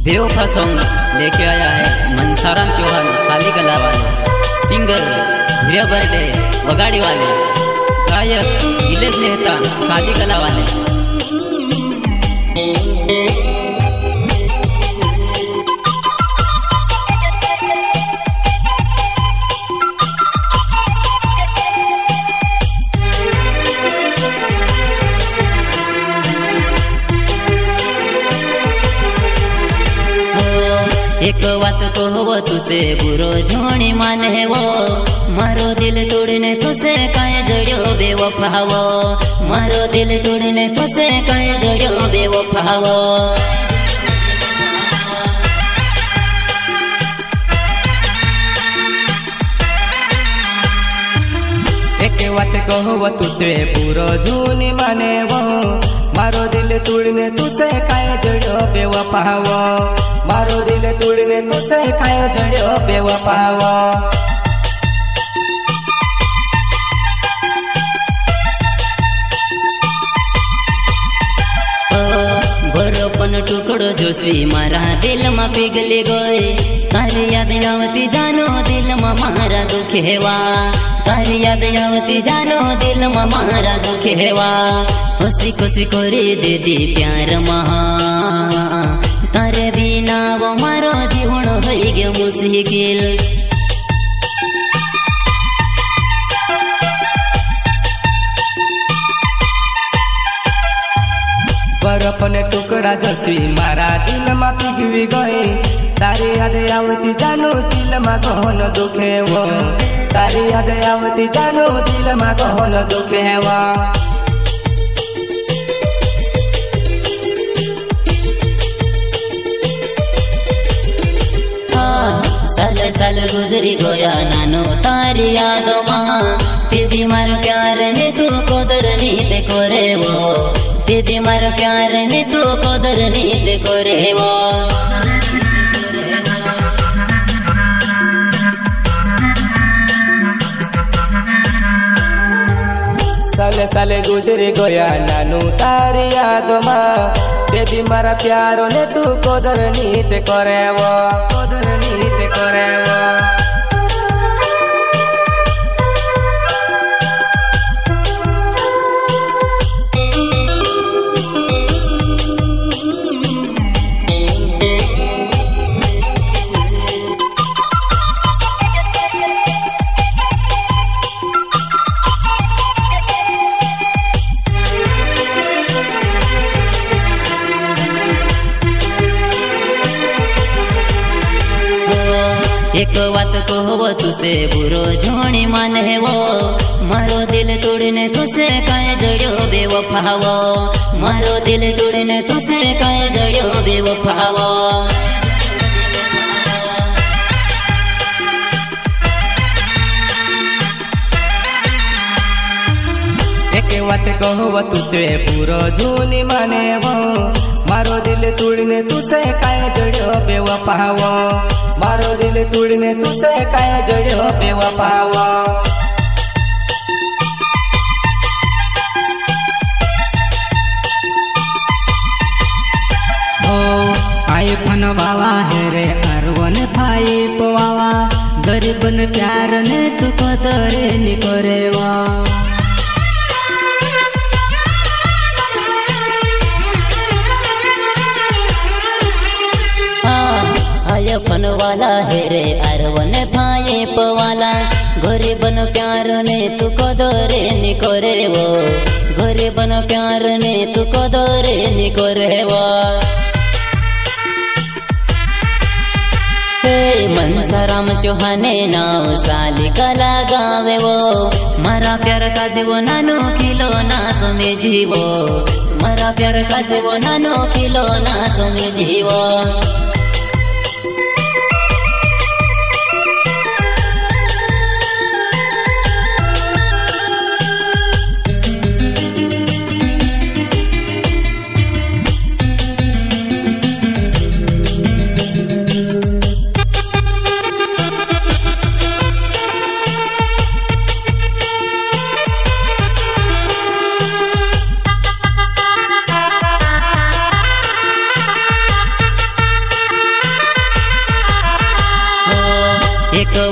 बेवफा सॉन्ग लेके आया है मनसाराम चौहान साली कला वाले, सिंगर भूरिया बर्डे वगाड़ी वाले, गायक इलेश नेहता साली कला वाले। एक बात कहो तुसे बुरो झोणी माने वो, मारो दिल तोड़ने तुसे काहे जड़ियो बेवफावो, मारो दिल तोड़ने तुसे काहे जड़ियो बेवफावो। एक बात कहो तुते बुरो झोणी माने वो, मारो दिल तोड़ने तुसे काहे जड़ियो बेवफावो, मारो दिल तोड़ने तुसे काहे जड़ियो बेवफावो। बरोपन टुकड़ो जोशी मारा दिल में पिघली गए, तारी याद आवती जानो दिल में मारा दुखेवा, तारी याद आवती जानो दिल में मारा दुखेवा। खुशी खुशी करे दे दी प्यार महा, तारे बिना वो मारो जीवन हो गयो मुश्किल। बरफने टुकड़ा जसी मारा दिल में पिघली गए, तारी याद आवती जानो दिल में गहन दुखे वो, तारी याद आवती जानो दिल में गहन दुखे वो। साल साल गुजरी गया नानो तारी यादों मां, दीदी मारो प्यार ने तू कदर नीत करे वो, दीदी मारो प्यार ने तू कदर नीत करे वो। साले साले गुजरी गया नानू तारी यादों मां, देवी मारा प्यारो ने तू कदर नीत करे वो, कदर नीत करे वो। एक बात कहो तुसे बुरो झोणी माने वो, मारो दिल तोड़ने तुसे काहे जड़ियो बेवफावो, मारो दिल तोड़ने तुसे काहे जड़ियो बेवफावो। एक बात कहो तुते बुरो झोणी माने वो, मारो दिल तोड़ने तुसे काहे जड़ियो बेवफावो, मारो दिल तोड़ने तुसे काहे जड़ियो बेवफावो। आई फन बाबा है रे अरवन भाई पवावा, गरीबन प्यार ने तू कदर नि करेवा। फन वाला है रे अरवन भाई पवाला, गरीबन प्यार ने तू कदरे नि करे वो, गरीबन प्यार ने तू कदरे नि करे वो। मनसाराम चौहाने नाव साली कला गावे वो, मारा प्यार का जीवो नानो खिलो ना समे जीवो, मारा प्यार का जीवो नानो खिलो ना समे जीवो।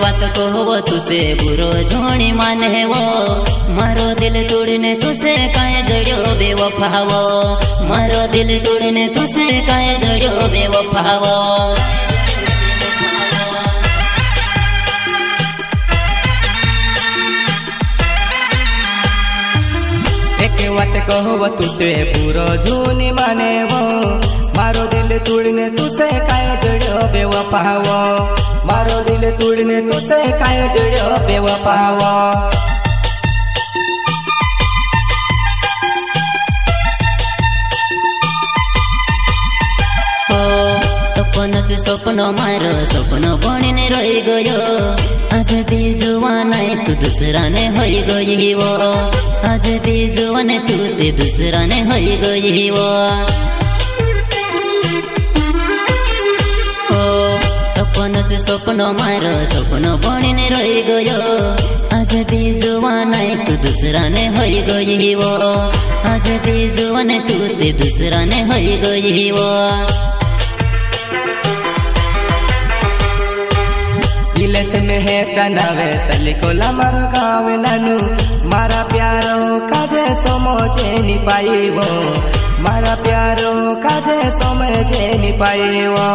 વાત કહો તુસે બુરો જોણી માને वो मारो दिल तोड़ने तुसे काहे जड़्यो बेवफावो मारो दिल तोड़ने तुसे काहे जड़्यो बेवफावो एक बात कहो तूते पूरो झूनी माने वो मारो दिल तोड़ने तुसे काहे जड़्यो बेवफावो मारो दिल तोड़ने तुसे काहे जड़्यो बेवफावो सपनो मारो सपनो बनीने रही गयो आज भी जुवाना तू दूसरा ने होई गई वो आज भी जुवाने तू ते दूसरा ने होई गई वो सपनो मारो सपनो बनीने रही गयो आज भी जुवाना तू दूसरा ने होई गई वो आज भी जुवाने तू ते दूसरा ने होई गई वो दिलस में है तनावे सलिकोला मारो गाँव नानू मारा प्यारो काजे समझे नी पाई वो मारा प्यारो काजे समझे नी पाई वो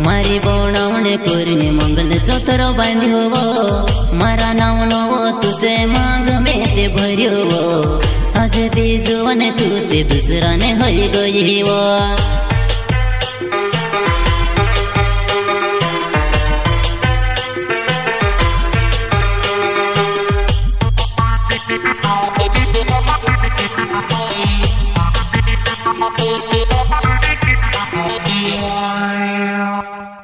मारी बोणावणे कोरने मंगल चौतरो बांध्यो वो मारा नावनो वो तुसे मांग में ते भर्यो वो आज भी जुवाने तू ते दूसरा ने होई गई वो Yeah.